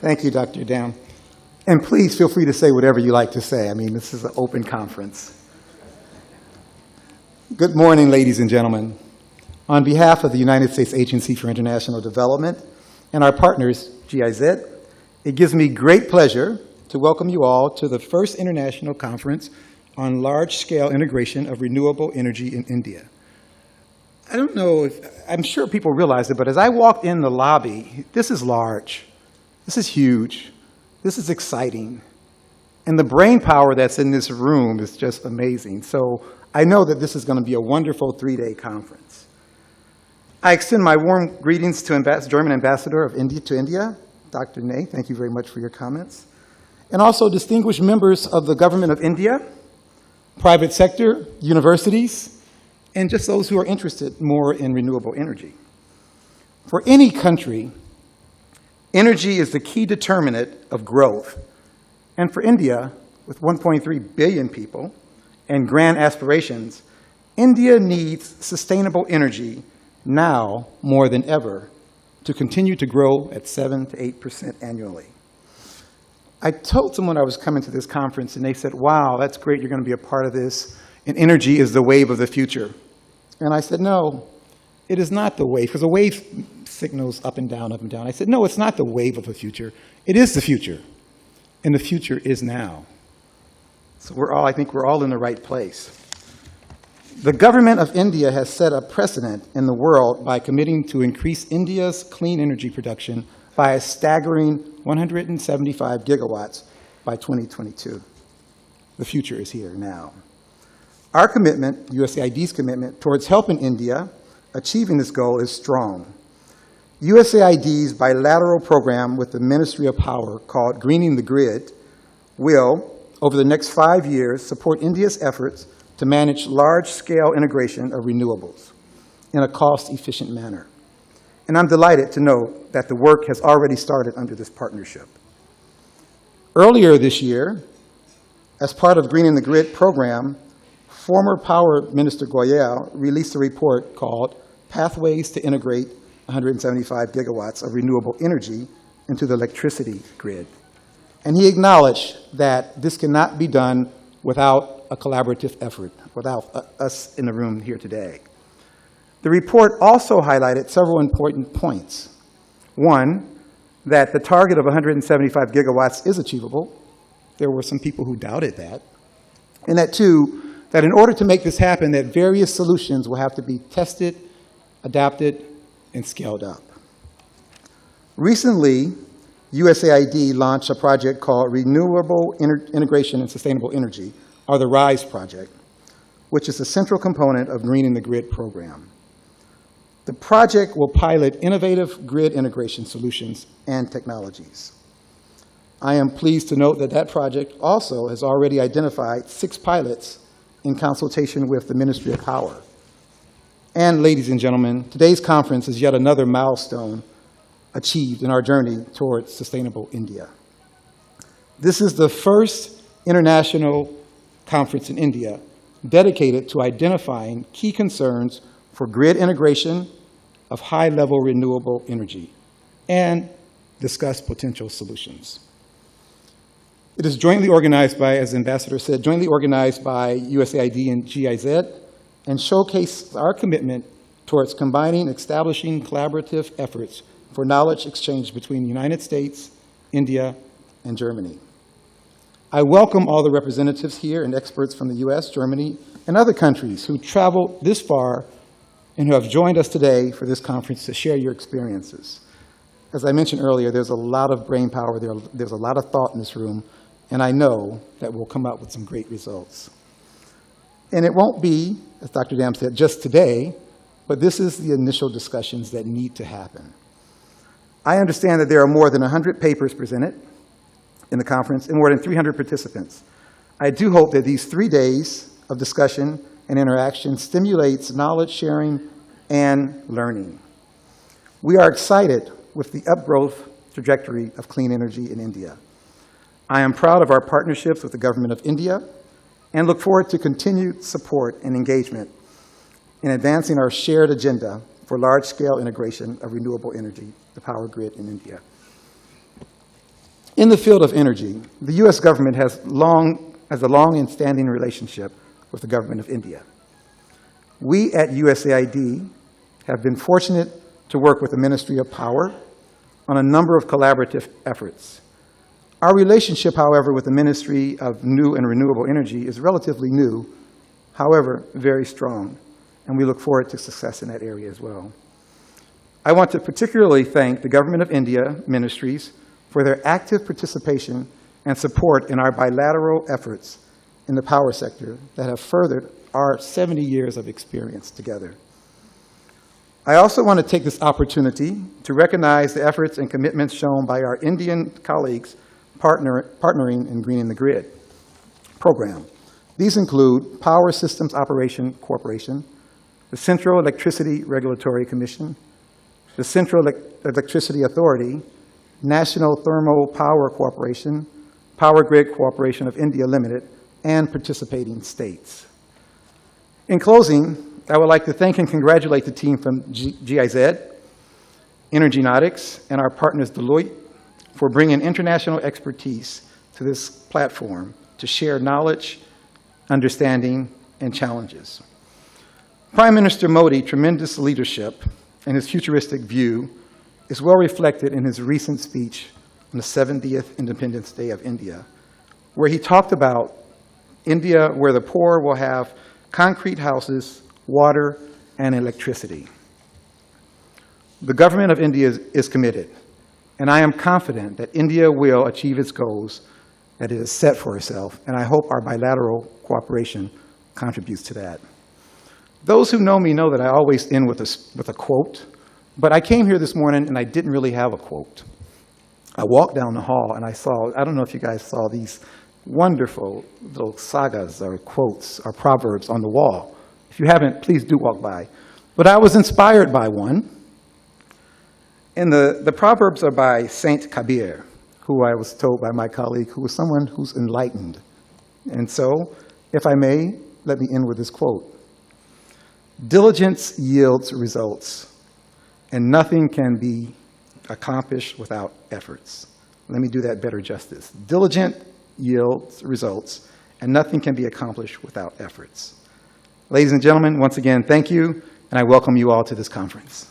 Thank you, Dr. Dam. And please feel free to say whatever you like to say. I mean, this is an open conference. Good morning, ladies and gentlemen. On behalf of the United States Agency for International Development and our partners, GIZ, it gives me great pleasure to welcome you all to the first international conference on large-scale integration of renewable energy in India. I don't know if, I'm sure people realize it, but as I walked in the lobby, this is large. This is huge. This is exciting. And the brain power that's in this room is just amazing. So I know that this is going to be a wonderful three-day conference. I extend my warm greetings to German Ambassador of India to India, Dr. Ney. Thank you very much for your comments. And also distinguished members of the government of India, private sector, universities, and just those who are interested more in renewable energy. For any country, energy is the key determinant of growth. And for India, with 1.3 billion people and grand aspirations, India needs sustainable energy now more than ever to continue to grow at 7 to 8% annually. I told someone I was coming to this conference, and they said, wow, that's great, you're going to be a part of this, and energy is the wave of the future. And I said, no, it is not the wave, because a wave signals up and down, up and down. I said, no, it's not the wave of the future. It is the future, and the future is now. So I think we're all in the right place. The government of India has set a precedent in the world by committing to increase India's clean energy production by a staggering 175 gigawatts by 2022. The future is here now. Our commitment, USAID's commitment, towards helping India achieving this goal is strong. USAID's bilateral program with the Ministry of Power called Greening the Grid will, over the next 5 years, support India's efforts to manage large-scale integration of renewables in a cost-efficient manner. And I'm delighted to know that the work has already started under this partnership. Earlier this year, as part of Greening the Grid program, former Power Minister Goyal released a report called Pathways to Integrate 175 gigawatts of renewable energy into the electricity grid. And he acknowledged that this cannot be done without a collaborative effort, without us in the room here today. The report also highlighted several important points. One, that the target of 175 gigawatts is achievable. There were some people who doubted that. And that two, that in order to make this happen, that various solutions will have to be tested, adapted, and scaled up. Recently, USAID launched a project called Renewable Integration and Sustainable Energy, or the RISE project, which is a central component of Greening the Grid program. The project will pilot innovative grid integration solutions and technologies. I am pleased to note that that project also has already identified 6 pilots in consultation with the Ministry of Power. And ladies and gentlemen, today's conference is yet another milestone achieved in our journey towards sustainable India. This is the first international conference in India dedicated to identifying key concerns for grid integration of high-level renewable energy and discuss potential solutions. It is jointly organized by, as the Ambassador said, jointly organized by USAID and GIZ, and showcases our commitment towards combining, establishing collaborative efforts for knowledge exchange between the United States, India, and Germany. I welcome all the representatives here and experts from the US, Germany, and other countries who traveled this far and who have joined us today for this conference to share your experiences. As I mentioned earlier, there's a lot of brain power, there's a lot of thought in this room, and I know that we'll come out with some great results. And it won't be, as Dr. Dam said, just today, but this is the initial discussions that need to happen. I understand that there are more than 100 papers presented in the conference and more than 300 participants. I do hope that these 3 days of discussion and interaction stimulates knowledge sharing and learning. We are excited with the upgrowth trajectory of clean energy in India. I am proud of our partnerships with the government of India and look forward to continued support and engagement in advancing our shared agenda for large-scale integration of renewable energy, the power grid in India. In the field of energy, the U.S. government has a long and standing relationship with the government of India. We at USAID have been fortunate to work with the Ministry of Power on a number of collaborative efforts. Our relationship, however, with the Ministry of New and Renewable Energy is relatively new, however, very strong, and we look forward to success in that area as well. I want to particularly thank the Government of India ministries for their active participation and support in our bilateral efforts in the power sector that have furthered our 70 years of experience together. I also want to take this opportunity to recognize the efforts and commitments shown by our Indian colleagues partnering in Greening the Grid program. These include Power Systems Operation Corporation, the Central Electricity Regulatory Commission, the Central Electricity Authority, National Thermal Power Corporation, Power Grid Corporation of India Limited, and participating states. In closing, I would like to thank and congratulate the team from GIZ, Energynautics, and our partners Deloitte for bringing international expertise to this platform to share knowledge, understanding, and challenges. Prime Minister Modi's tremendous leadership and his futuristic view is well reflected in his recent speech on the 70th Independence Day of India, where he talked about India where the poor will have concrete houses, water, and electricity. The government of India is committed, and I am confident that India will achieve its goals that it has set for itself, and I hope our bilateral cooperation contributes to that. Those who know me know that I always end with a quote, but I came here this morning and I didn't really have a quote. I walked down the hall and I don't know if you guys saw these wonderful little sagas or quotes or proverbs on the wall. If you haven't, please do walk by. But I was inspired by one. And the proverbs are by Saint Kabir, who I was told by my colleague, who was someone who's enlightened. And so, if I may, let me end with this quote. Diligence yields results, and nothing can be accomplished without efforts. Let me do that better justice. Diligent yields results, and nothing can be accomplished without efforts. Ladies and gentlemen, once again, thank you, and I welcome you all to this conference.